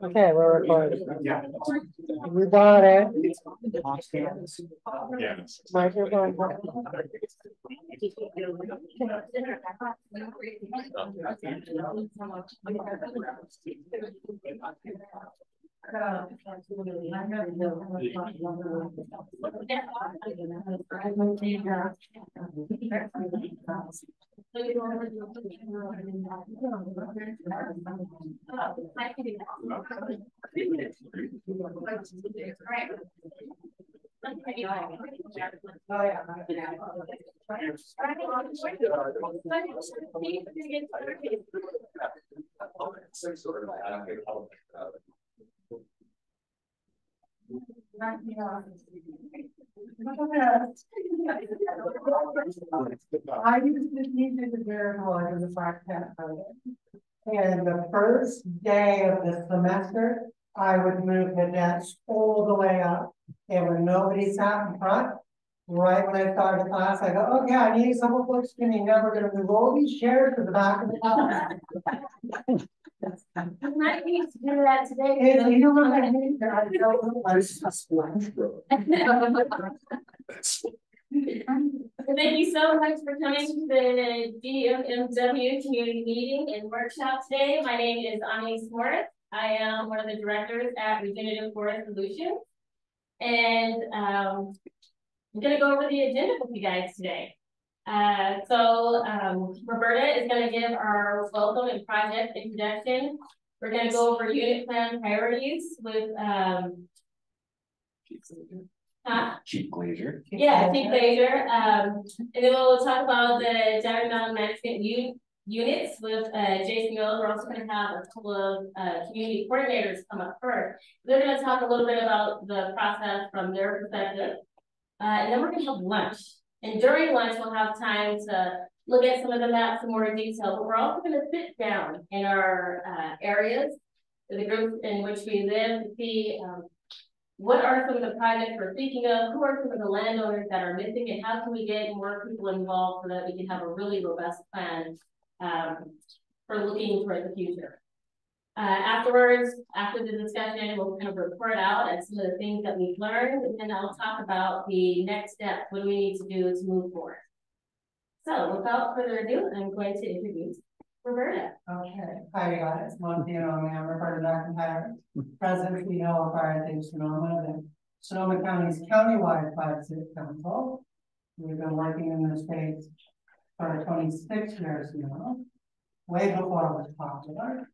Okay, we're recording. We got it. Microphone. I used to teach at the variable in the black cat program. And the first day of the semester, I would move the desk all the way up. And when nobody sat in front, right when I started class, I go, okay, I need someone folks to me. Now we're going to move all these chairs to the back of the class. I might need to do that today. You know what I mean? I don't know. Thank you so much for coming to the DMMW community meeting and workshop today. My name is Ani Morris. I am one of the directors at Regenerative Forest Solutions. And I'm going to go over the agenda with you guys today. Roberta is going to give our welcome and project introduction. We're going to go over unit plan priorities with Chief Glazier. Yeah, Chief Glazier. And then we'll talk about the Diamond Mountain Management units with Jason Mills. We're also going to have a couple of community coordinators come up first. They're going to talk a little bit about the process from their perspective. And then we're going to have lunch. And during lunch, we'll have time to look at some of the maps in more detail. But we're also going to sit down in our areas, the groups in which we live, to see what are some of the projects we're thinking of, who are some of the landowners that are missing, and how can we get more people involved so that we can have a really robust plan for looking toward the future. Afterwards, after the discussion, we'll kind of report out at some of the things that we've learned, and then I'll talk about the next steps. What do we need to do to move forward? So without further ado, I'm going to introduce Roberta. Okay. Hi guys. Well, you know, I'm Roberta McIntyre, President CEO of Fire Safety Sonoma, and Sonoma County's countywide fire safety council. We've been working in this space for 26 years now. Way before it was popular.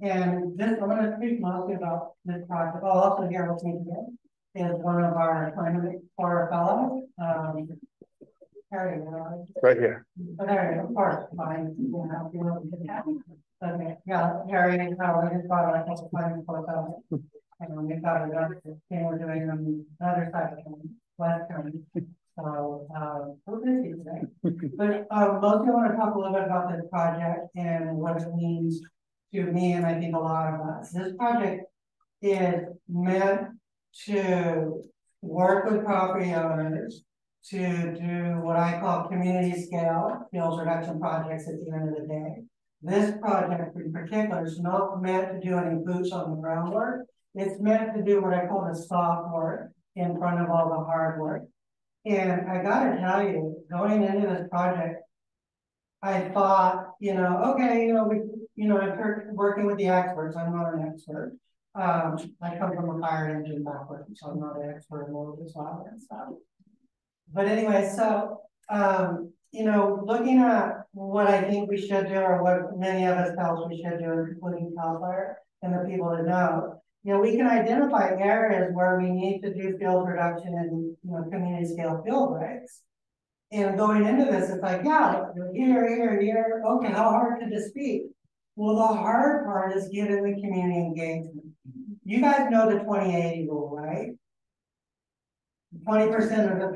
And this, I'm going to speak mostly about this project. I'll also here with me today is one of our climate core fellows. Harry, Right here. oh, there you go, of course, fine. Okay, yeah, Harry and Howard has brought a couple of climate core fellows. And we've got another thing we're doing on the other side of the West County. So we're busy today. But mostly I want to talk a little bit about this project and what it means to me, and I think a lot of us. This project is meant to work with property owners to do what I call community scale field reduction projects at the end of the day. This project in particular is not meant to do any boots on the ground work. It's meant to do what I call the soft work in front of all the hard work. And I gotta tell you, going into this project, I thought, you know, okay, I've heard working with the experts. I'm not an expert. I come from a fire engine background, so I'm not an expert in all of this and stuff. But anyway, so looking at what I think we should do, or what many of us felt we should do, including CALFIRE and the people that know. We can identify areas where we need to do field reduction and community scale field breaks. And going into this, it's like, yeah, here. Okay, how hard could this be? Well, the hard part is getting the community engagement. You guys know the 20-80 rule, right? 20% of the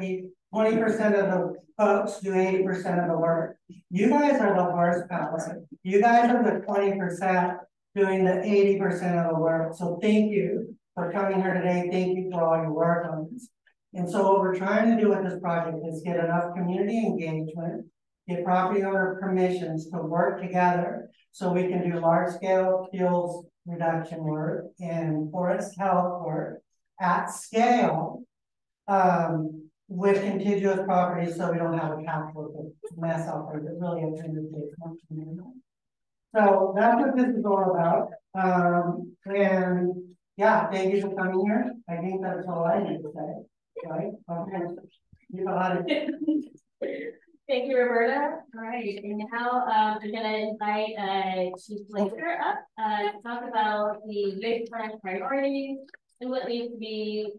folks do 80% of the work. You guys are the horsepower. You guys are the 20%. Doing the 80% of the work. So thank you for coming here today. Thank you for all your work on this. And so what we're trying to do with this project is get enough community engagement get property owner permissions to work together so we can do large scale fuels reduction work and forest health work at scale with contiguous properties, so we don't have a capital mess out there that really is in the case. So that's what this is all about. And yeah, thank you for coming here. I think that's all I need to say. Right? Okay. You know how to. Thank you, Roberta. All right, and now I'm gonna invite Chief Blazer up to talk about the youth plan priorities and what needs to be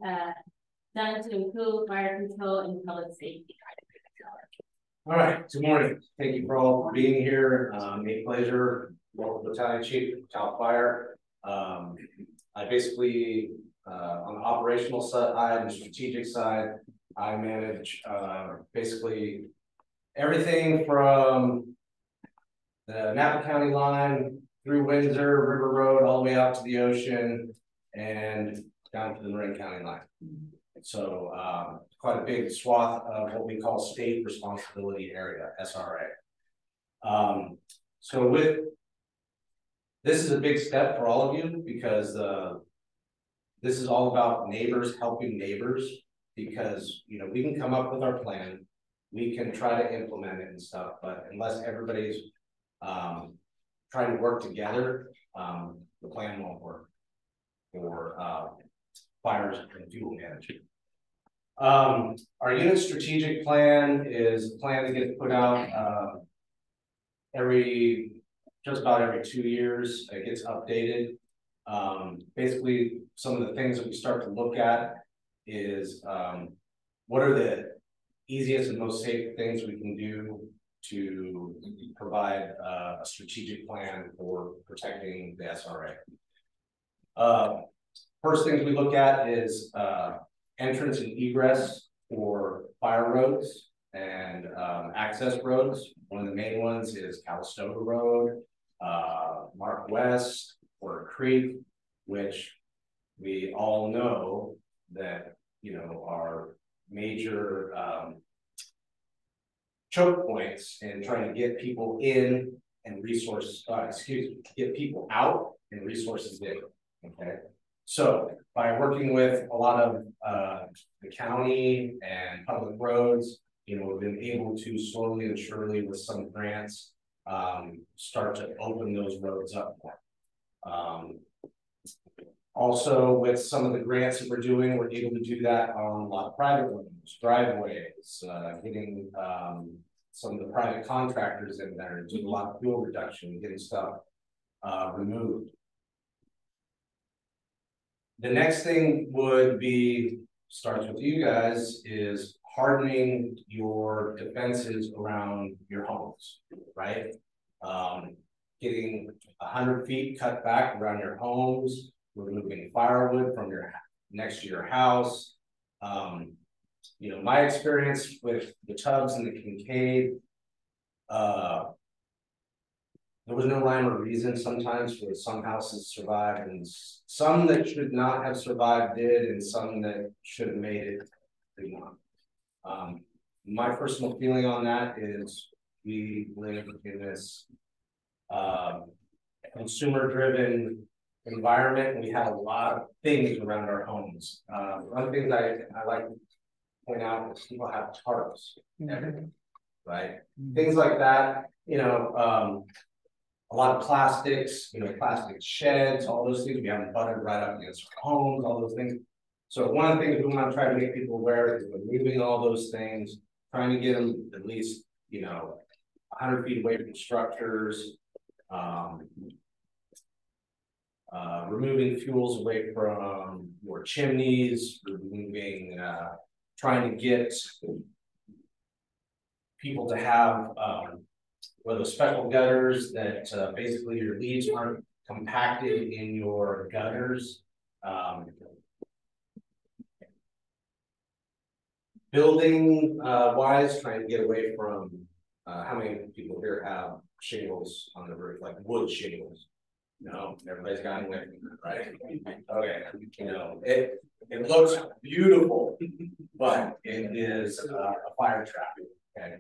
done to improve fire control and public safety. All right, good morning. Thank you for all for being here. A pleasure, local battalion chief, CALFIRE. I basically, on the operational side and the strategic side, I manage basically everything from the Napa County line through Windsor, River Road, all the way out to the ocean and down to the Marin County line. So quite a big swath of what we call state responsibility area, SRA. So with this is a big step for all of you because this is all about neighbors helping neighbors, because you know we can come up with our plan, we can try to implement it and stuff, but unless everybody's trying to work together, the plan won't work for fires and fuel management. Our unit strategic plan is a plan that gets put out just about every 2 years. It gets updated. Basically, some of the things that we start to look at is what are the easiest and most safe things we can do to provide a strategic plan for protecting the SRA. First things we look at is entrance and egress for fire roads and access roads. One of the main ones is Calistoga Road, Mark West, Porter Creek, which we all know that, you know, are major choke points in trying to get people in and resources, get people out and resources in, okay? So by working with a lot of the county and public roads, you know, we've been able to slowly and surely with some grants start to open those roads up. Also with some of the grants that we're doing, we're able to do that on a lot of private roads, driveways, getting some of the private contractors in there, doing a lot of fuel reduction, getting stuff removed. The next thing would be, starts with you guys, is hardening your defenses around your homes, right? Getting 100 feet cut back around your homes, removing firewood from your next to your house. You know, my experience with the Tubbs and the Kincaid, there was no rhyme or reason sometimes for some houses survived and some that should not have survived did, and some that should have made it did not. My personal feeling on that is we live in this consumer-driven environment, and we have a lot of things around our homes. One of the things I like to point out is people have tarps, right? Things like that, you know, a lot of plastics, you know, plastic sheds, all those things we haven't butted right up against our homes, all those things. So one of the things we want to try to make people aware is removing all those things, trying to get them at least, you know, 100 feet away from structures, removing fuels away from your chimneys, removing, trying to get people to have one of those special gutters that basically your leaves aren't compacted in your gutters. Building wise, trying to get away from how many people here have shingles on the roof, like wood shingles. No, everybody's gotten away from that, right? Okay, you know, it looks beautiful, but it is a fire trap. Okay,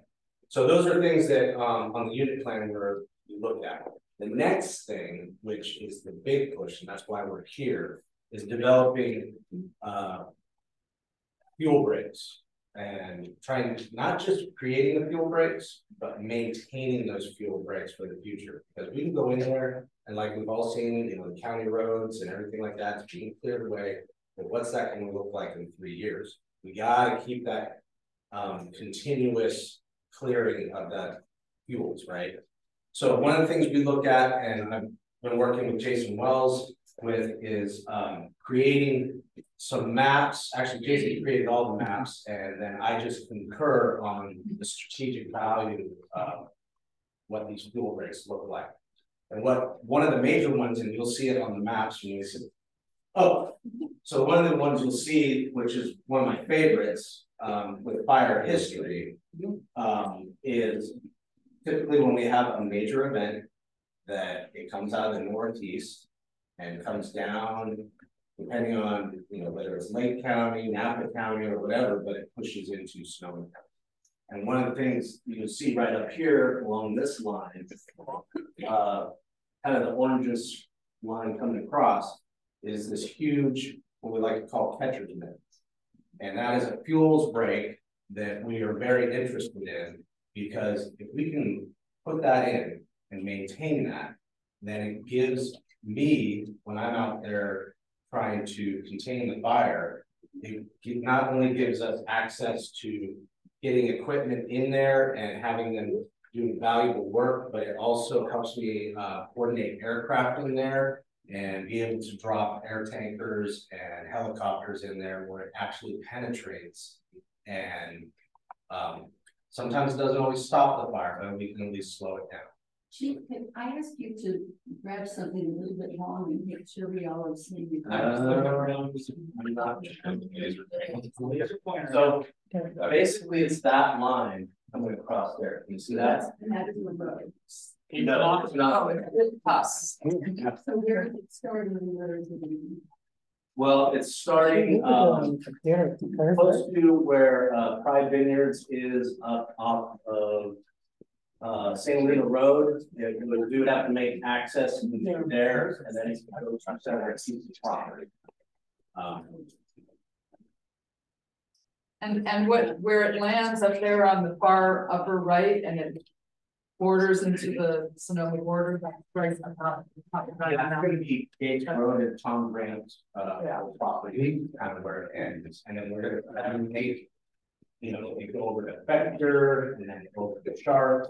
So those are things that on the unit plan we looked at. The next thing, which is the big push, and that's why we're here, is developing fuel breaks and trying not just creating the fuel breaks, but maintaining those fuel breaks for the future. Because we can go in there and like we've all seen, you know, the county roads and everything like that being cleared away. But what's that going to look like in 3 years? We got to keep that continuous clearing of that fuels, right? So one of the things we look at, and I've been working with Jason Wells with, is creating some maps. Actually, Jason created all the maps, and then I just concur on the strategic value of what these fuel breaks look like. And what one of the major ones, and you'll see it on the maps when you see. Oh, so one of the ones you'll see, which is one of my favorites with fire history, is typically when we have a major event that it comes out of the northeast and comes down, depending on, you know, whether it's Lake County, Napa County, or whatever, but it pushes into Sonoma County. And one of the things you can see right up here along this line, kind of the orangish line coming across, is this huge, what we like to call catcher's mitt. And that is a fuels break that we are very interested in, because if we can put that in and maintain that, then it gives me, when I'm out there trying to contain the fire, it not only gives us access to getting equipment in there and having them do valuable work, but it also helps me coordinate aircraft in there and be able to drop air tankers and helicopters in there where it actually penetrates. And sometimes it doesn't always stop the fire, but we can at least slow it down. Chief, can I ask you to grab something a little bit long and make sure we all are seeing you? So basically it's that line coming across there. Can you see that? That is the road. No, it's not. It's us. So where is it starting and where is it ending? Well, it's starting close to where Pride Vineyards is up off of St. Lena Road. We would have to make access through there, and then it's going to center and see the property. And where it lands up there on the far upper right, and it borders into the Sonoma border, right on top. Yeah, it's going to be Gates Road and Tom Grant's property, kind of where it ends, and then we're going to make, you know, we go over to Vector, and then go over to Sharp,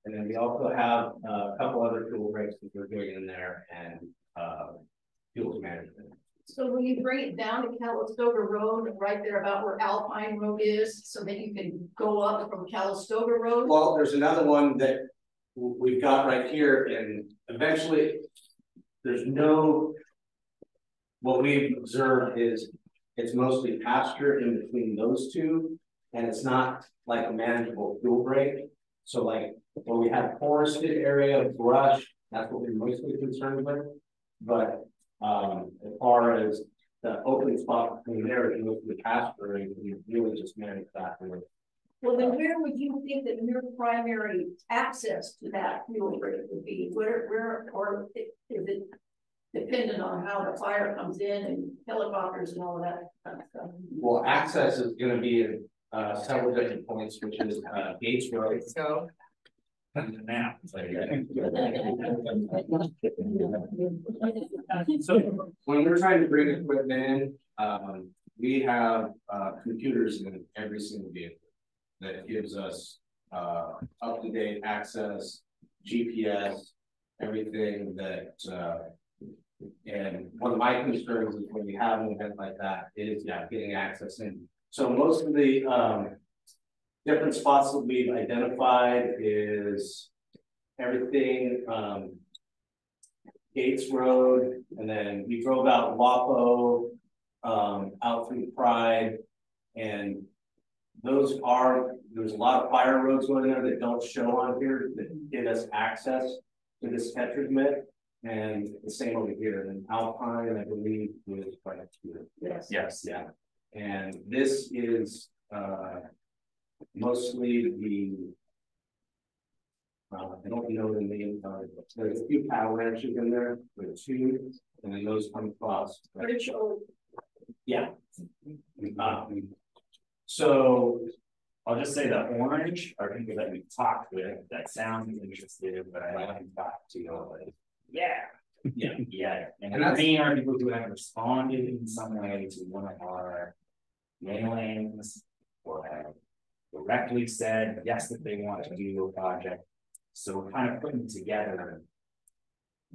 and then we also have a couple other fuel breaks that we're doing in there, and fuels management. So when you bring it down to Calistoga Road, right there about where Alpine Road is, so that you can go up from Calistoga Road? Well, there's another one that we've got right here, and eventually there's no, what we've observed is it's mostly pasture in between those two, and it's not like a manageable fuel break. So like when we have forested area, brush, that's what we're mostly concerned with. But as far as the open spot between there and mostly pasture, and we really just manage that with. Well, then where would you think that your primary access to that fuel break would be? Where, or is it dependent on how the fire comes in and helicopters and all of that kind of stuff? Well, access is going to be at several different points, which is Gates Road. So Now, so when we're trying to bring equipment in, we have computers in every single vehicle that gives us up-to-date access, GPS, everything that. And one of my concerns is when we have an event like that is getting access in. So most of the different spots that we've identified is everything Gates Road, and then we drove out Wapo, out through Pride, and there's a lot of fire roads going there that don't show on here that give us access to this catcher's mitt. And the same over here, and Alpine, I believe, was right here. Yes, yeah. And this is mostly the I don't know the name, there's a few cattle ranches in there, there's two, and then those come across. Rich old. Yeah. So I'll just say that orange are people that we talked with that sounds interested, but I haven't talked to. Yeah. And the green are people who have responded in some way to one of our mailings or have directly said yes that they want to do a project. So we're kind of putting together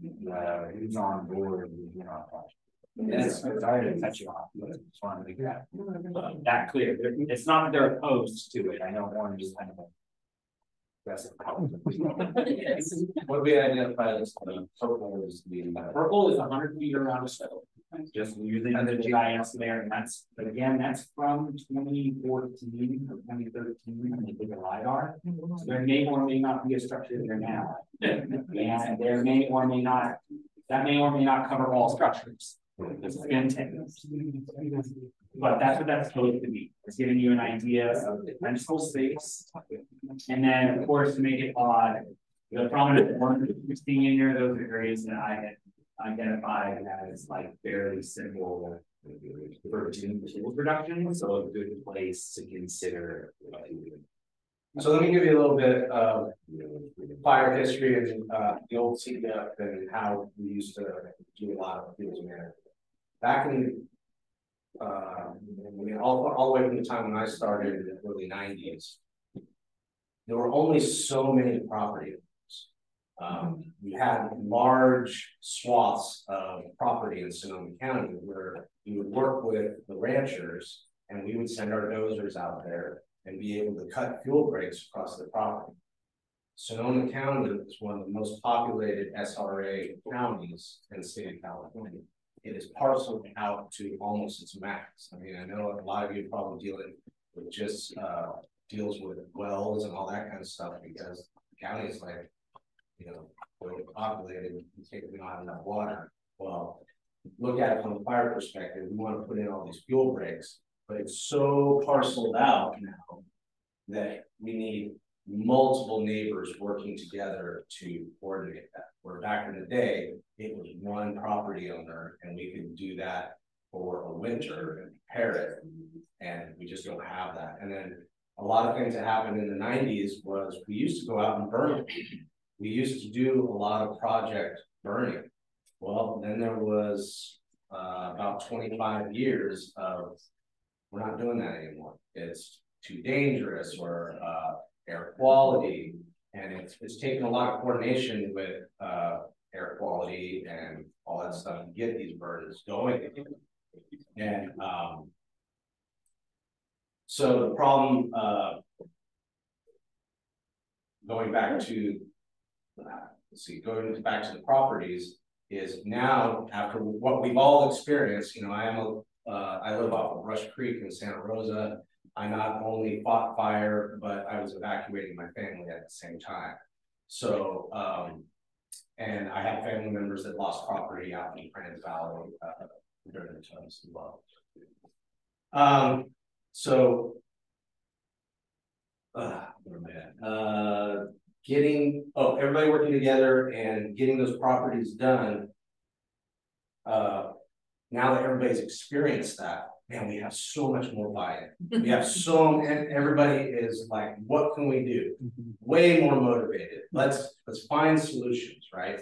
who's on board with our project. Yes, sorry to cut you off, but I just wanted to get that clear. It's not that they're opposed to it. I know orange is kind of a aggressive color. what do we identify as purple is the Purple is 100 feet around the stove. Just using the GIS there, and that's, but again, that's from 2014 or 2013 when they did the LiDAR. So there may or may not be a structure there now. And there may or may not, that may or may not cover all structures. It's been 10 years. But that's what that's supposed to be. It's giving you an idea of the principal space. And then, of course, to make it odd, the prominent ones you're seeing in here, those are areas that I had identified as like fairly simple for fuel production. So a good place to consider. So let me give you a little bit of fire history and the old CDF and how we used to do a lot of fuels management. Back in all the way from the time when I started in the early 90s, there were only so many property owners. We had large swaths of property in Sonoma County where we would work with the ranchers and we would send our dozers out there and be able to cut fuel breaks across the property. Sonoma County is one of the most populated SRA counties in the state of California. It is parceled out to almost its max. I mean, I know a lot of you are probably dealing with just deals with wells and all that kind of stuff because the county is like, really populated, we don't have enough water. Well, look at it from a fire perspective, we want to put in all these fuel breaks, but it's so parceled out now that we need multiple neighbors working together to coordinate that. Where back in the day, it was one property owner and we could do that for a winter and prepare it. And we just don't have that. And then a lot of things that happened in the 90s was we used to go out and burn. We used to do a lot of project burning. Well, then there was about 25 years of we're not doing that anymore. It's too dangerous or air quality, and it's taken a lot of coordination with air quality and all that stuff to get these burns going. And so the problem going back to the properties is now after what we've all experienced. I live off of Rush Creek in Santa Rosa. I not only fought fire, but I was evacuating my family at the same time. So, and I have family members that lost property out in Trans Valley during the times as well. Everybody working together and getting those properties done. Now that everybody's experienced that, man, we have so much more buy-in. We have and everybody is like, what can we do? Way more motivated. Let's find solutions, right?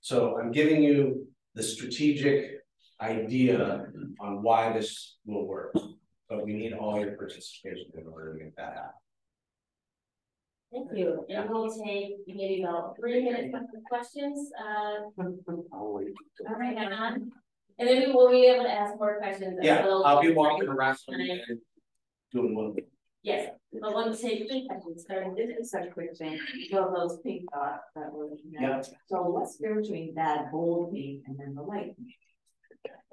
So I'm giving you the strategic idea on why this will work, but we need all your participation in order to make that happen. Thank you. And we'll take maybe about 3 minutes for questions. I'll wait. All right, hang on. And then we will be able to ask more questions. Yeah, I'll be walking around and doing one. Yes, but we'll take 3 questions. Starting. This is such a quick thing. So those pink dots that were Yeah. So what's there between that bold pink and then the light pink?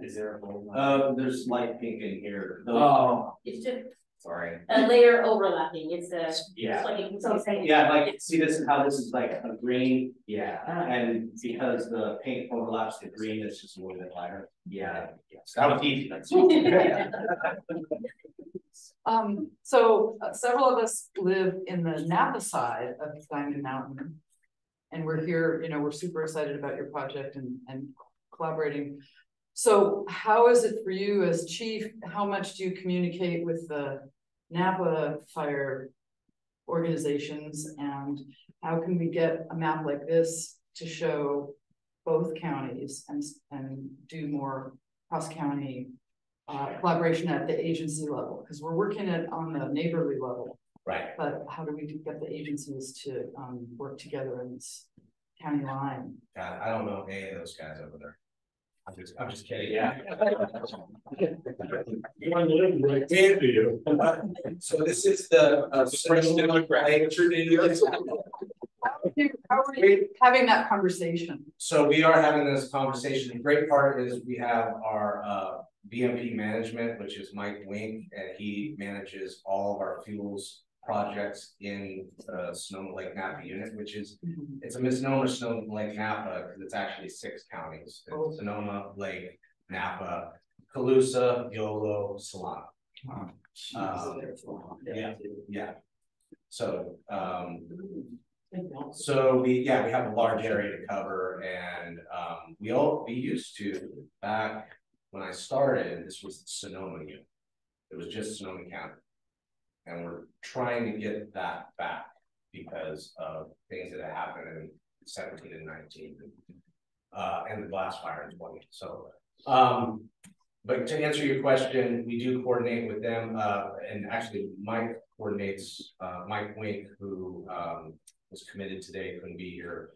Is there a whole There's light pink in here. It's just sorry. a layer overlapping. It's a Yeah. See this is how this is like a green. Yeah. And because the paint overlaps the green, it's just a little bit lighter. Yeah. So that was easy. So several of us live in the Napa side of Diamond Mountain. And we're here, you know, we're super excited about your project and collaborating. So how is it for you as chief? How much do you communicate with the Napa fire organizations, and how can we get a map like this to show both counties and do more cross-county collaboration at the agency level? Because we're working on the neighborly level. Right. But how do we get the agencies to work together in this county line? God, I don't know any of those guys over there. I'm just kidding. Yeah. So this is the How are you having that conversation? So we are having this conversation. The great part is we have our BMP management, which is Mike Wink, and he manages all of our fuels projects in Sonoma Lake Napa unit, which is, it's a misnomer, Sonoma Lake Napa, because it's actually 6 counties. It's Sonoma, Lake, Napa, Colusa, Yolo, Solano. Yeah. So we have a large area to cover, and we used to, back when I started, this was the Sonoma unit. It was just Sonoma County. And we're trying to get that back because of things that happened in 17 and 19 and the blast fire in 20. So, but to answer your question, we do coordinate with them, and actually Mike coordinates, Mike Wink, who was committed today, couldn't be here.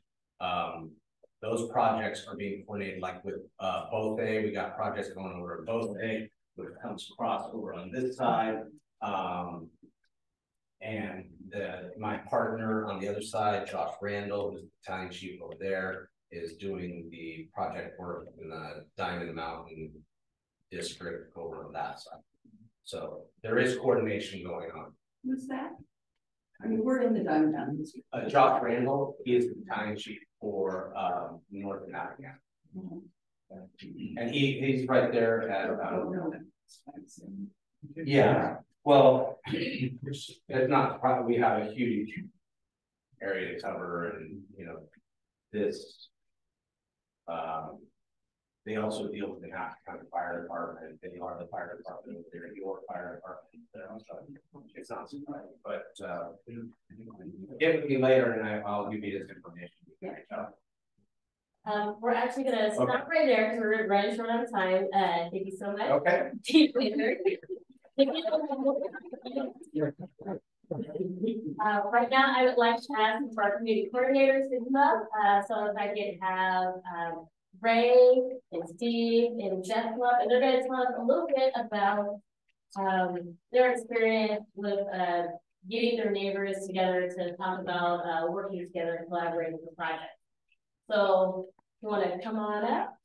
Those projects are being coordinated, like with both we got projects going over at both which comes across over on this side. And my partner on the other side, Josh Randall, who's the battalion chief over there, is doing the project work in the Diamond Mountain district over on that side. So there is coordination going on. Who's that? I mean, we're in the Diamond Mountain district. Josh Randall, he is the battalion chief for North Africa. And he's right there at yeah. Well, it's not probably, we have a huge area to cover, and you know, this they also deal with the Napa County Fire Department. They are the fire department over there, your fire department. So it's not surprising, but get with me later, and I'll give you this information. We're actually gonna stop right there because we're running short on time. Thank you so much. Okay. Right now, I would like to ask for our community coordinators to come up. So if I could have Ray and Steve and Jeff come up, and they're going to tell us a little bit about their experience with getting their neighbors together to talk about working together and collaborating with the project. So you want to come on up?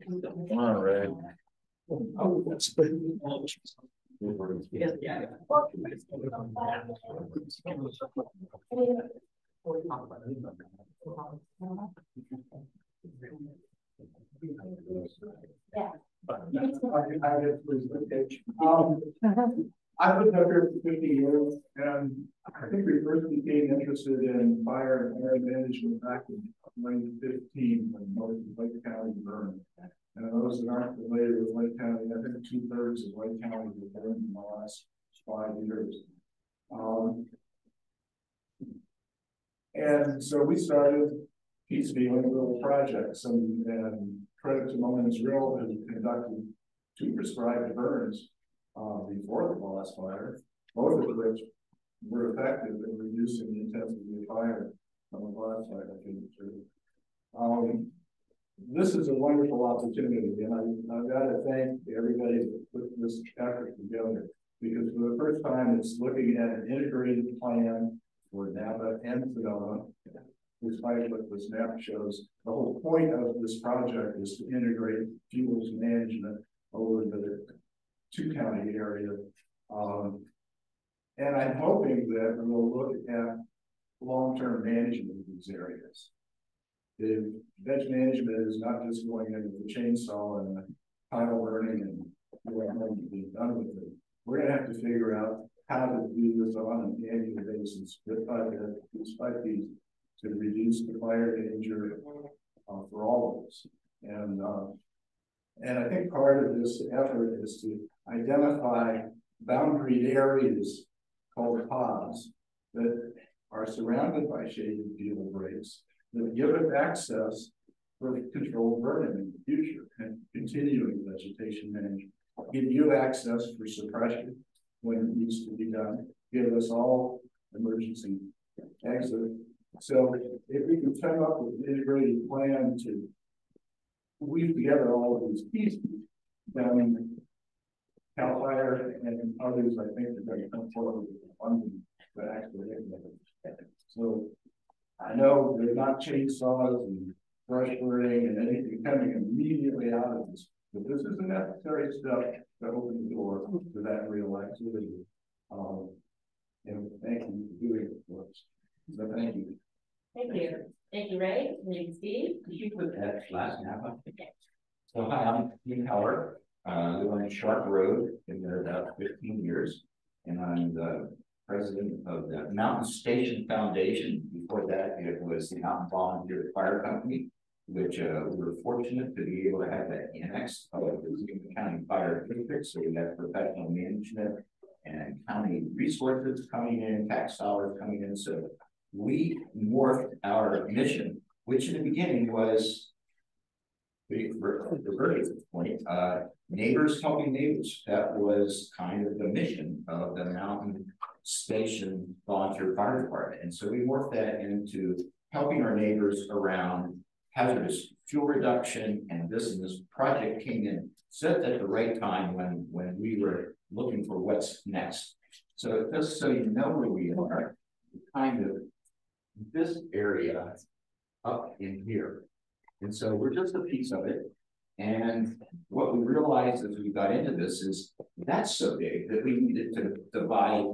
Come on, Ray. I've been up here for 50 years, and I think we first became interested in fire and air management back in 2015 when most of Lake County burned. And those that aren't familiar with Lake County, I think 2/3 of Lake County was burned in the last 5 years. And so we started piecemealing little projects, and credit to Moment Israel, who conducted 2 prescribed burns before the last fire, both of which were effective in reducing the intensity of fire from the last fire. This is a wonderful opportunity, and I've got to thank everybody that put this effort together, because for the first time, it's looking at an integrated plan for Napa and Sonoma. Despite what this map shows, the whole point of this project is to integrate fuels management over the 2-county area. And I'm hoping that we'll look at long-term management of these areas. The veg management is not just going into the chainsaw and the pile burning and we're going to be done with it. We're going to have to figure out how to do this on an annual basis, bit by bit, piece by piece, to reduce the fire danger for all of us. And I think part of this effort is to identify boundary areas called pods that are surrounded by shaded field breaks that give us access for controlled burning in the future and continuing vegetation management. Give you access for suppression when it needs to be done. Give us all emergency exit. So if we can come up with an integrated plan to weave together all of these pieces, then CALFIRE and others, I think, are going to come forward with the funding to actually implement it. So I know they're not chainsaws and brush burning and anything coming immediately out of this, but this is a necessary step to open the door to that real activity. And thank you for doing it for us. So thank you. Thank you. Thank you, Ray. Thank you, Steve. Could you put that last Napa? Okay. So hi, I'm Dean Heller. Live on Sharp Road. Been there about 15 years, and I'm the president of the Mountain Station Foundation. Before that, it was the Mountain Volunteer Fire Company, which we were fortunate to be able to have that annexed of the county fire district. So we have professional management and county resources coming in, tax dollars coming in. So we morphed our mission, which in the beginning was, we reverted to the point, neighbors helping neighbors. That was kind of the mission of the Mountain Station Volunteer Fire Department. And so we morphed that into helping our neighbors around hazardous fuel reduction, and this project came in just at the right time when we were looking for what's next. So just so you know where we are, kind of this area up in here. And so we're just a piece of it. And what we realized as we got into this is that's so big that we needed to divide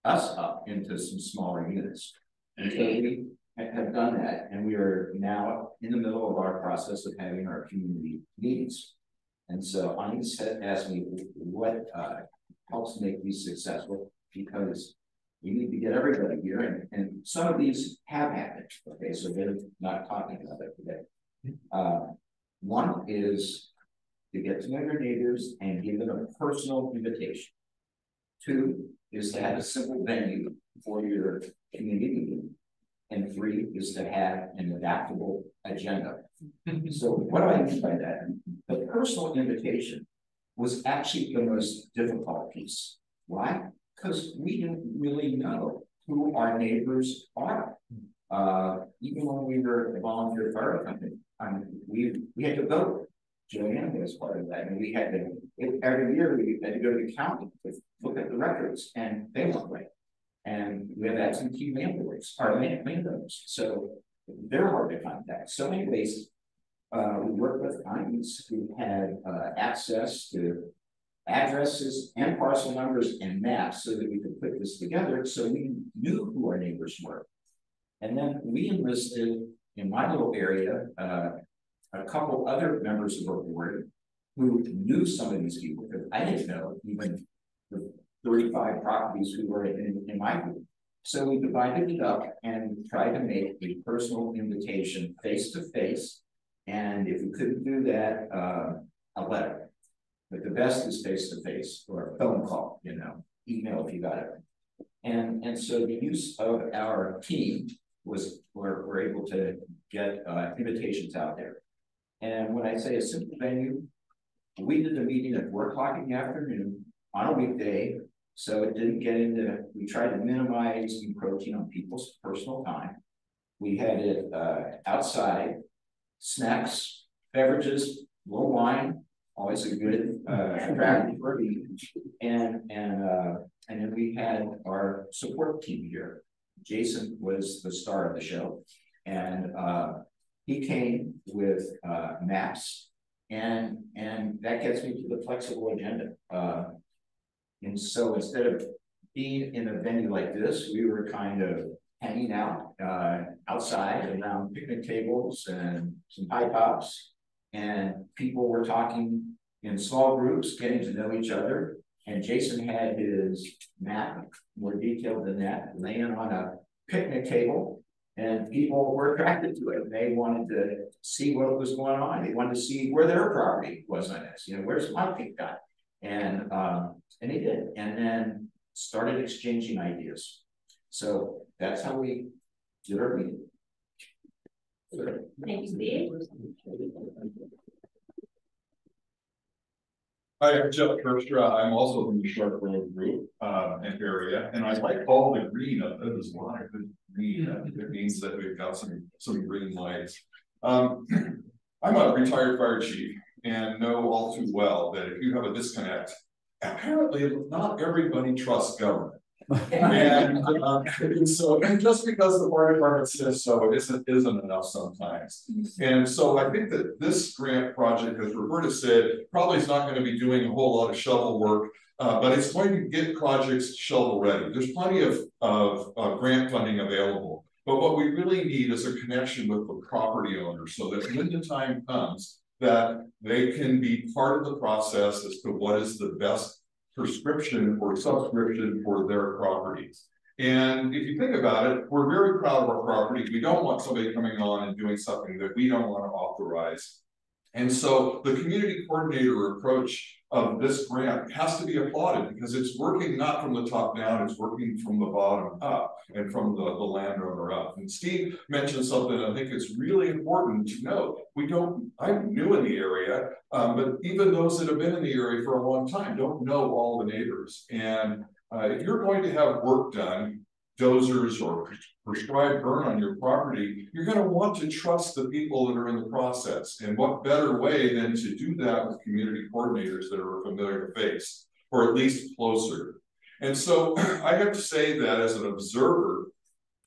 us up into some smaller units. And so we have done that, and we are now in the middle of our process of having our community meetings. And so Anya asked me what helps make these successful, because we need to get everybody here, and some of these have happened. Okay, so they're not talking about it today. One is to get to know your neighbors and give them a personal invitation. Two is to have a simple venue for your community meeting. And three is to have an adaptable agenda. So what do I mean by that? The personal invitation was actually the most difficult piece. Why? Because we didn't really know who our neighbors are. Even when we were a volunteer fire company, we had to vote. Joanne was part of that, and we had to, every year we had to go to the county to look at the records, and they weren't right. And we have absentee landowners, so they're hard to contact. So anyways, we worked with clients who had access to addresses and parcel numbers and maps so that we could put this together so we knew who our neighbors were. And then we enlisted in my little area a couple other members of our board who knew some of these people, because I didn't know even the 35 properties who were in my group. So we divided it up and tried to make a personal invitation face to face. And if we couldn't do that, a letter. But the best is face to face, or a phone call, email if you got it. And so the use of our team was we're able to get invitations out there. And when I say a simple venue, we did the meeting at 4 o'clock in the afternoon on a weekday. So it didn't get into, we tried to minimize encroaching on people's personal time. We had it outside, snacks, beverages, a little wine, always a good strategy for a meeting. And then we had our support team here. Jason was the star of the show, and he came with maps, and that gets me to the flexible agenda. And so instead of being in a venue like this, we were kind of hanging out outside around picnic tables and some high tops, and people were talking in small groups, getting to know each other. And Jason had his map, more detailed than that, laying on a picnic table. And people were attracted to it. They wanted to see what was going on. They wanted to see where their property was on this. You know, where's my pink dot? And they did. And then started exchanging ideas. So that's how we did our meeting. Thank you, Steve. Hi, I'm Jeff Kerstra. I'm also from the Sharp Road group and area, and I like all the green of it. There's a lot of good green. It means that we've got some green lights. I'm a retired fire chief and know all too well that if you have a disconnect, apparently not everybody trusts government. And so, and just because the fire department says so isn't enough sometimes. And so I think that this grant project, as Roberta said, probably is not going to be doing a whole lot of shovel work, but it's going to get projects shovel ready. There's plenty of grant funding available, but what we really need is a connection with the property owner so that when the time comes that they can be part of the process as to what is the best prescription or subscription for their properties. And if you think about it, we're very proud of our property. We don't want somebody coming on and doing something that we don't want to authorize. And so the community coordinator approach of this grant has to be applauded because it's working not from the top down, it's working from the bottom up and from the landowner up. And Steve mentioned something I think is really important to note. I'm new in the area, but even those that have been in the area for a long time don't know all the neighbors. And if you're going to have work done, dozers or prescribed burn on your property, you're going to want to trust the people that are in the process. And what better way than to do that with community coordinators that are a familiar face, or at least closer. And so I have to say that as an observer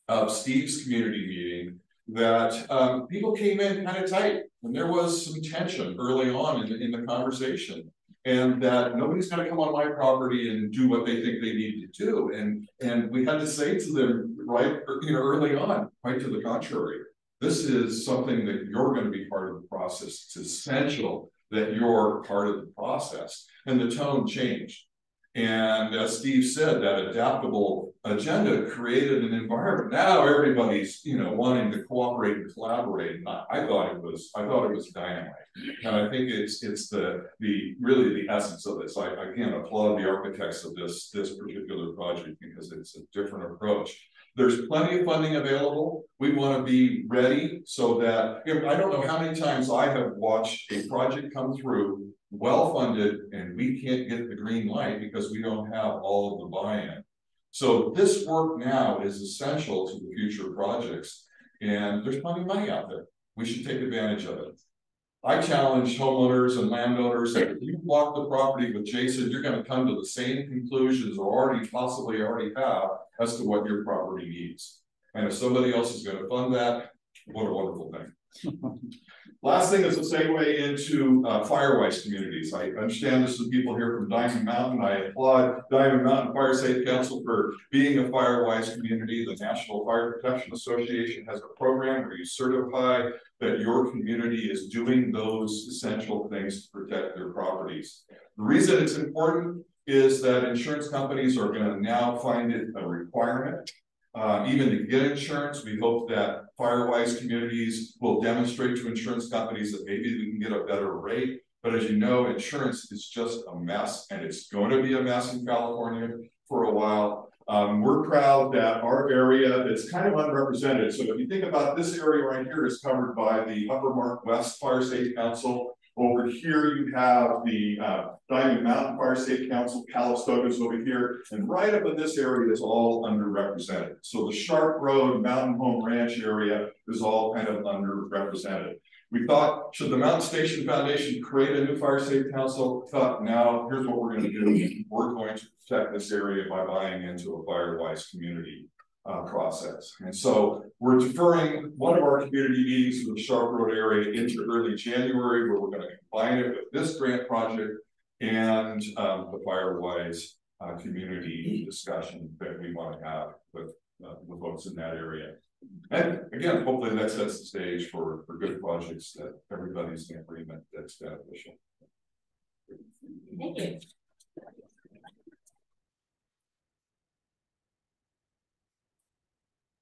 of Steve's community meeting, that people came in kind of tight, and there was some tension early on in the conversation. And that nobody's going to come on my property and do what they think they need to do. And we had to say to them, right, early on, quite to the contrary, this is something that you're going to be part of the process. It's essential that you're part of the process. And the tone changed. And as Steve said, that adaptable agenda created an environment. Now everybody's, wanting to cooperate and collaborate. And I thought it was dynamite. And I think it's really the essence of this. I can't applaud the architects of this particular project because it's a different approach. There's plenty of funding available. We want to be ready so that, I don't know how many times I have watched a project come through well-funded and we can't get the green light because we don't have all of the buy-in. So this work now is essential to the future projects, and there's plenty of money out there. We should take advantage of it. I challenge homeowners and landowners that if you block the property with Jason, you're going to come to the same conclusions or possibly already have as to what your property needs. And if somebody else is going to fund that, what a wonderful thing. Last thing is a segue into fire-wise communities. I understand there's some people here from Diamond Mountain. I applaud Diamond Mountain Fire Safe Council for being a fire-wise community. The National Fire Protection Association has a program where you certify that your community is doing those essential things to protect their properties. The reason it's important is that insurance companies are going to now find it a requirement. Even to get insurance, we hope that fire-wise communities will demonstrate to insurance companies that maybe we can get a better rate. But as you know, insurance is just a mess, and it's going to be a mess in California for a while. We're proud that our area is kind of unrepresented. So if you think about this area right here is covered by the Upper Mark West Fire Safe Council. Over here, you have the Diamond Mountain Fire Safe Council, Calistoga's over here, and right up in this area is all underrepresented. So the Sharp Road, Mountain Home Ranch area is all kind of underrepresented. We thought, should the Mountain Station Foundation create a new Fire Safe Council? Thought, now here's what we're going to do. We're going to protect this area by buying into a fire-wise community process. And so we're deferring one of our community meetings for the Sharp Road area into early January, where we're going to combine it with this grant project and the fire-wise community discussion that we want to have with folks in that area. And again, hopefully that sets the stage for good projects that everybody's in agreement that's beneficial. Thank you.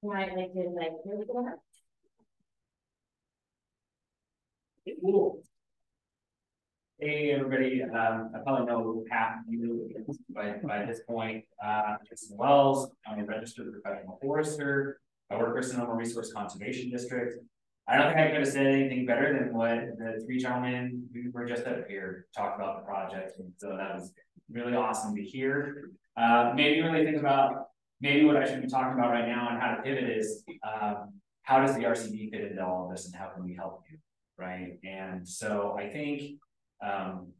I'd like to really go ahead. Cool. Hey, everybody, I probably know half of you by this point. Jason Wells, I'm a registered professional forester. I work for Sonoma Resource Conservation District. I don't think I could have said anything better than what the three gentlemen who were just up here talked about the project. And so that was really awesome to hear. Maybe really think about maybe what I should be talking about right now and how to pivot is how does the RCD fit into all of this and how can we help you, right? And so I think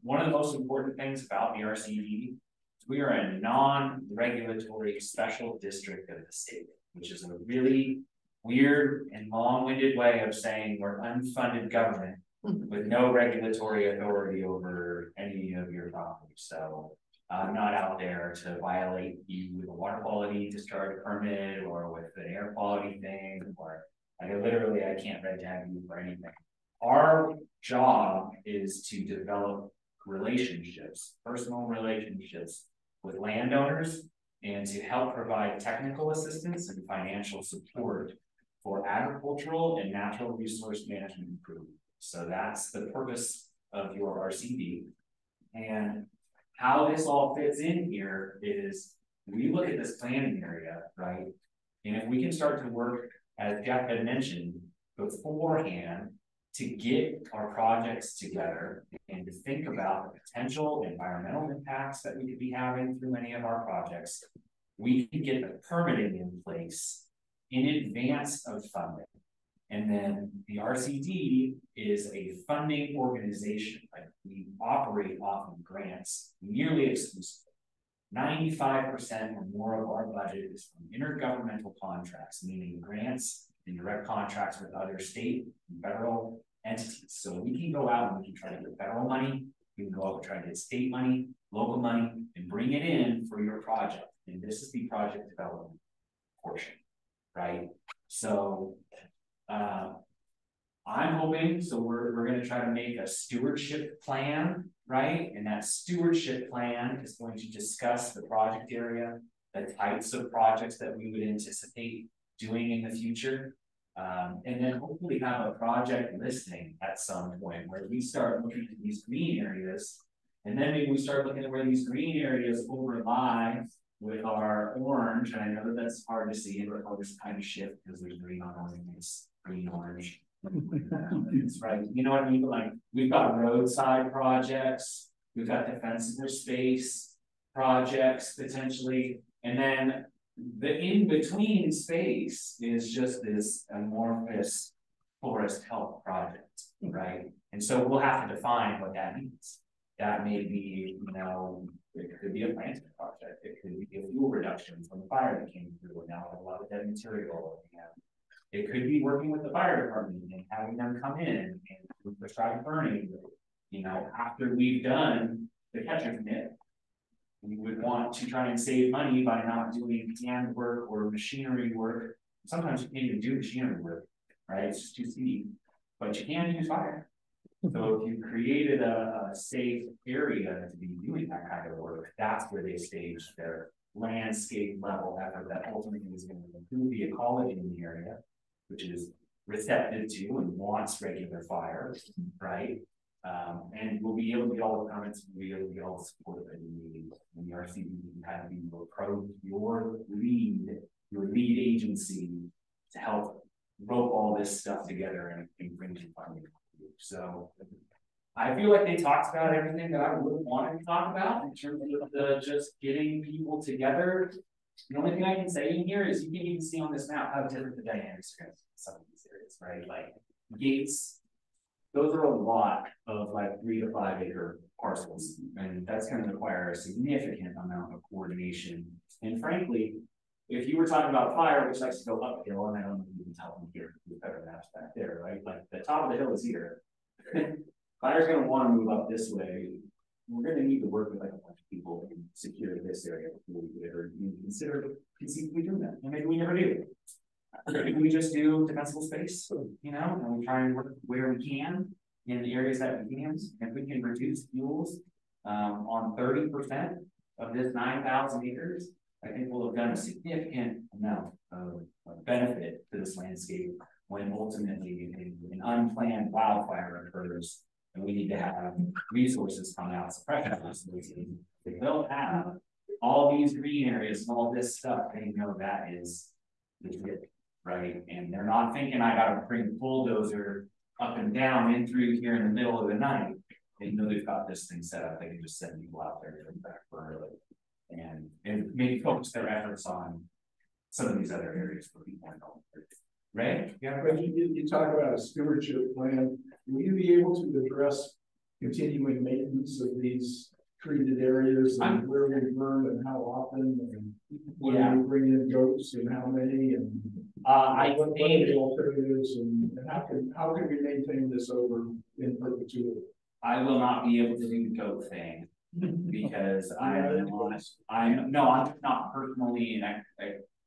one of the most important things about the RCD is we are a non-regulatory special district of the state, which is a really weird and long-winded way of saying we're unfunded government with no regulatory authority over any of your property. So I'm not out there to violate you with a water quality discharge permit or with an air quality thing, or I can't red tag you for anything. Our job is to develop relationships, personal relationships with landowners, and to help provide technical assistance and financial support for agricultural and natural resource management improvement. So that's the purpose of your RCD. And how this all fits in here is we look at this planning area, right? And if we can start to work, as Jeff had mentioned, beforehand to get our projects together and to think about the potential environmental impacts that we could be having through any of our projects, we can get the permitting in place in advance of funding. And then the RCD is a funding organization. Like we operate off of grants nearly exclusively. 95% or more of our budget is from intergovernmental contracts, meaning grants and direct contracts with other state and federal entities. So we can go out and we can try to get federal money, we can go out and try to get state money, local money, and bring it in for your project. And this is the project development portion, right? So I'm hoping, so we're going to try to make a stewardship plan, right? And that stewardship plan is going to discuss the project area, the types of projects that we would anticipate doing in the future. And then hopefully have a project listing at some point where we start looking at these green areas. And then maybe we start looking at where these green areas overlap with our orange. And I know that that's hard to see, but I'll just kind of shift because there's green on orange, it's green orange. It's right. You know what I mean? Like we've got roadside projects, we've got defensible space projects potentially, and then the in-between space is just this amorphous forest health project, right? And so we'll have to define what that means. That may be, you know, it could be a planting project, it could be a fuel reduction from the fire that came through, and now we have a lot of dead material. It could be working with the fire department and having them come in and prescribe burning. You know, after we've done the catcher's mitt, we would want to try and save money by not doing hand work or machinery work. Sometimes you can't even do machinery work, right? It's just too steep, but you can use fire. So if you created a safe area to be doing that kind of work, that's where they stage their landscape level effort that ultimately is going to improve the ecology in the area, which is receptive to and wants regular fire, right? And we'll be able to get all the comments, we'll be able to get all the support that you need. And the RCD can kind of be your lead agency to help rope all this stuff together and bring to funding. So I feel like they talked about everything that I would want to talk about in terms of just getting people together. The only thing I can say in here is you can even see on this map how different the dynamics are in some of these areas, right? Like gates, those are a lot of like 3 to 5 acre parcels, and that's going to require a significant amount of coordination. And frankly, if you were talking about fire, which likes to go uphill, and I don't know if you can tell from here, with better maps back there, right? Like the top of the hill is here. Fire's going to want to move up this way. We're going to need to work with like a bunch of people and secure this area before we ever consider conceivably doing that. And maybe we never do. Maybe we just do defensible space, you know, and we try and work where we can in the areas that we can. If we can reduce fuels on 30% of this 9,000 acres, I think we'll have done a significant amount benefit to this landscape when ultimately an unplanned wildfire occurs and we need to have resources come out, suppression resources. They don't have all these green areas and all this stuff, they know that is legit, right? And they're not thinking I gotta bring a bulldozer up and down and through here in the middle of the night. They know they've got this thing set up, they can just send people out there to back burner and maybe focus their efforts on some of these other areas where people don't. Right? Yeah, but you talk about a stewardship plan. Will you be able to address continuing maintenance of these treated areas and where we burn and how often and when we bring in goats and how many and what are the alternatives and how can we maintain this over in perpetuity? I will not be able to do the goat thing because I'm not personally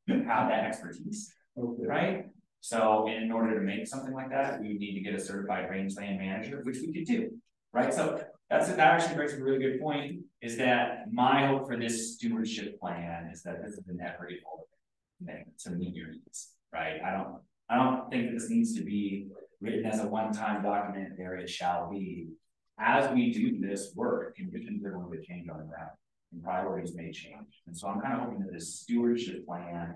have that expertise. Okay. Right? So in order to make something like that, we need to get a certified rangeland manager, which we could do. Right? So that actually brings a really good point, is that my hope for this stewardship plan is that this is an equitable thing to meet your needs. Right? I don't think this needs to be written as a one-time document, there it shall be. As we do this work, conditions are going to change on the ground and priorities may change. And so I'm kind of hoping that this stewardship plan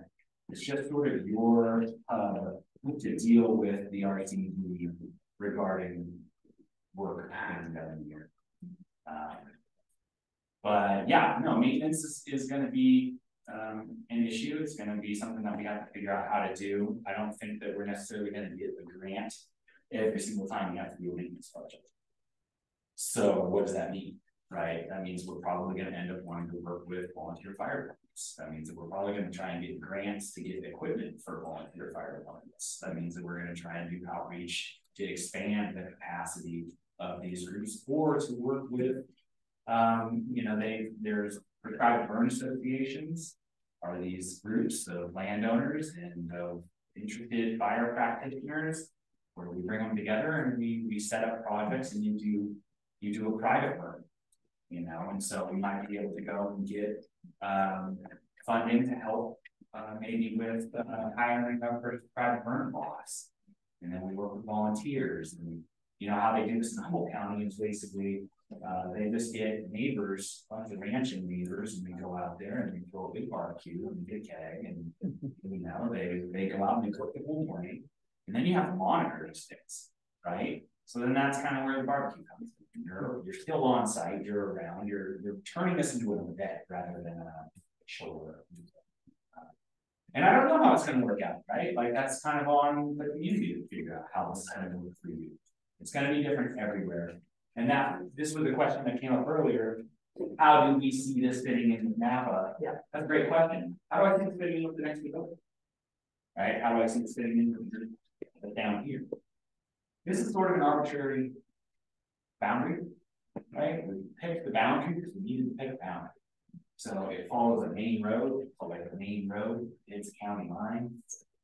is just sort of your to deal with the RCD regarding work being done here. But yeah, no, maintenance is going to be an issue. It's going to be something that we have to figure out how to do. I don't think that we're necessarily going to get the grant every single time you have to do a maintenance budget. So what does that mean? Right? That means we're probably going to end up wanting to work with volunteer fire departments. That means that we're probably going to try and get grants to get equipment for volunteer fire departments. That means that we're going to try and do outreach to expand the capacity of these groups or to work with, you know, there's private burn associations are these groups of landowners and of interested fire practitioners where we bring them together and we set up projects and you do a private burn. You know, and so we might be able to go and get funding to help maybe with hiring a private burn boss. And then we work with volunteers. And you know how they do this in the whole county is basically they just get neighbors, a bunch of ranching neighbors, and we go out there and we throw a big barbecue and a big keg, and you know they go out and they cook the whole morning, and then you have to monitor these things, right? So then that's kind of where the barbecue comes in. You're still on site, you're around, you're turning this into an event rather than a shoulder. And I don't know how it's going to work out, right? Like that's kind of on the community to figure out how this is going to work for you. It's going to be different everywhere. And this was a question that came up earlier. How do we see this fitting in Napa? Yeah, that's a great question. How do I see this fitting in with the next development? Right? How do I see this fitting in down here? This is sort of an arbitrary boundary, right? We picked the boundary because we needed to pick a boundary. So it follows a main road, like the main road, it's a county line,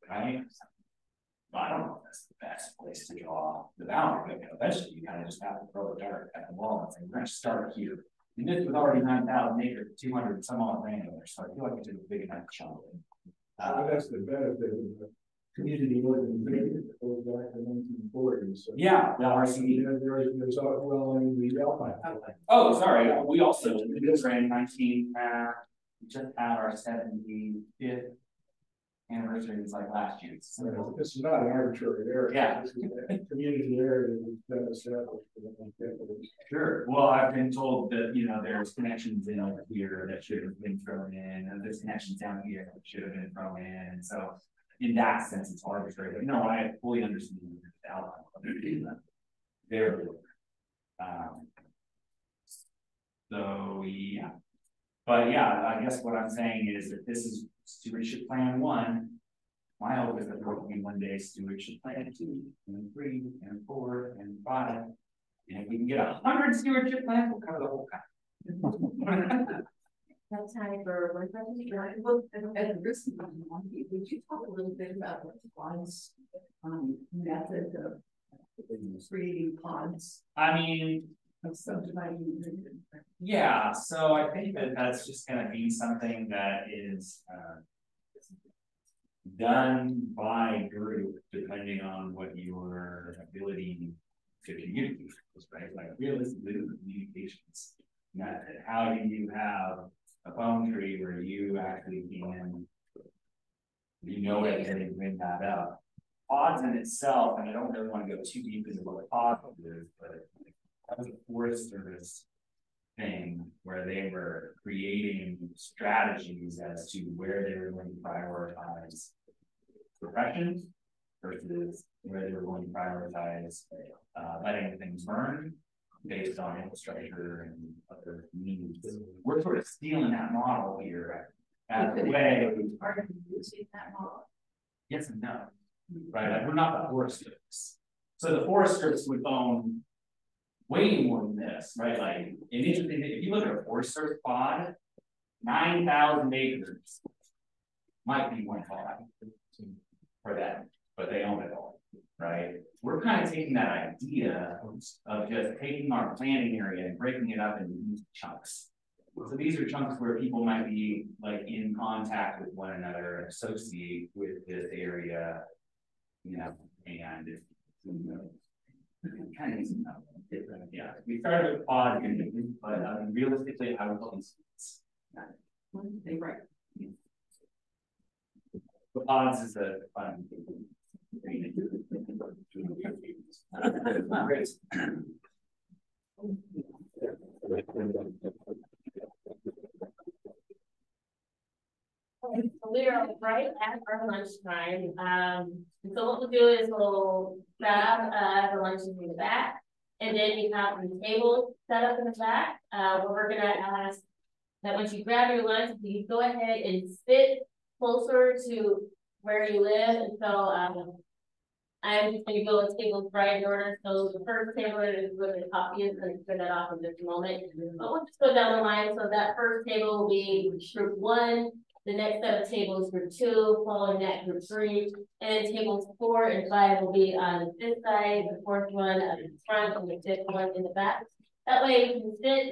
right? Well, I don't know if that's the best place to draw the boundary, but eventually you kind of just have to throw a dart at the wall and say, we're going to start here. And this was already 9,000 acres, 200 some odd landowners, so I feel like it's a big enough chunk. That's the benefit of the community organization that goes back to 1940s. So yeah, the RCD. There's well in the Alpine. Oh, sorry. We also ran 19. We just had our 75th anniversary. Was like last year. So this is not an arbitrary area. Yeah, this is a community area that's been established. Sure. Well, I've been told that you know there's connections in over here that should have been thrown in, and there's connections down here that should have been thrown in, and so. In that sense, it's arbitrary, but no, I fully understand the outline. Very good. So yeah, but yeah, I guess what I'm saying is that this is stewardship plan 1. My hope is that there will be one day stewardship plan 2, and 3, and 4, and 5, and if we can get 100 stewardship plans, we'll cover the whole country. That's time for one question. Would you talk a little bit about the ponds method of creating ponds? I mean, yeah, so I think that that's just going to be something that is done by group, depending on what your ability to communicate is, right? Like realistically, the communications method. How do you have a phone tree where you actually can, you know it and bring that up? Pods in itself, and I don't really want to go too deep into what pods is, but that was a Forest Service thing where they were creating strategies as to where they were going to prioritize suppression versus where they were going to prioritize letting things burn based on infrastructure and other needs. We're sort of stealing that model here as a way. Are you using that model? Yes and no. Right, like we're not the Forest Service. So the Forest Service would own way more than this, right? Like, if you look at a Forest Service pod, 9,000 acres might be one pod for them, but they own it all, right? We're kind of taking that idea of just taking our planning area and breaking it up into these chunks. So these are chunks where people might be like in contact with one another and associate with this area, you know, and kind of different. Yeah, we started with pod, but realistically, I would call these. Right. The pods is the fun. Great. We are right at our lunchtime. So what we'll do is we'll grab the lunches in the back, and then we have the table set up in the back. Where we're gonna ask that once you grab your lunch, you go ahead and sit closer to where you live. And so I'm just gonna go with tables right in order. So the first table is where the coffee is, and turn that off in just a moment. But we'll just go down the line. So that first table will be group 1. The next set of tables group 2, following that group 3, and tables 4 and 5 will be on this side, the 4th one at the front, and the 5th one in the back. That way you can sit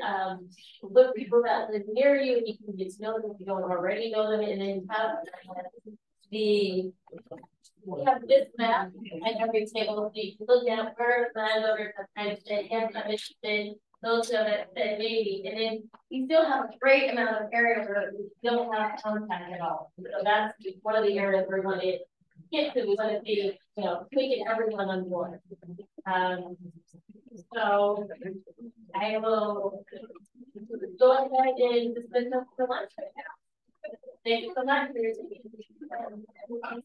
with people that live near you, and you can get to know them if you don't already know them, and then you have we have this map at every table, so you can look at where landowners have kind of said, yes, I'm interested. Those of it said maybe, and then you still have a great amount of area where you don't have contact at all. So that's one of the areas we're going to get to. We want to be, you know, making everyone on board. So I will go ahead and dismiss us for lunch right now. Thank you so much for your time.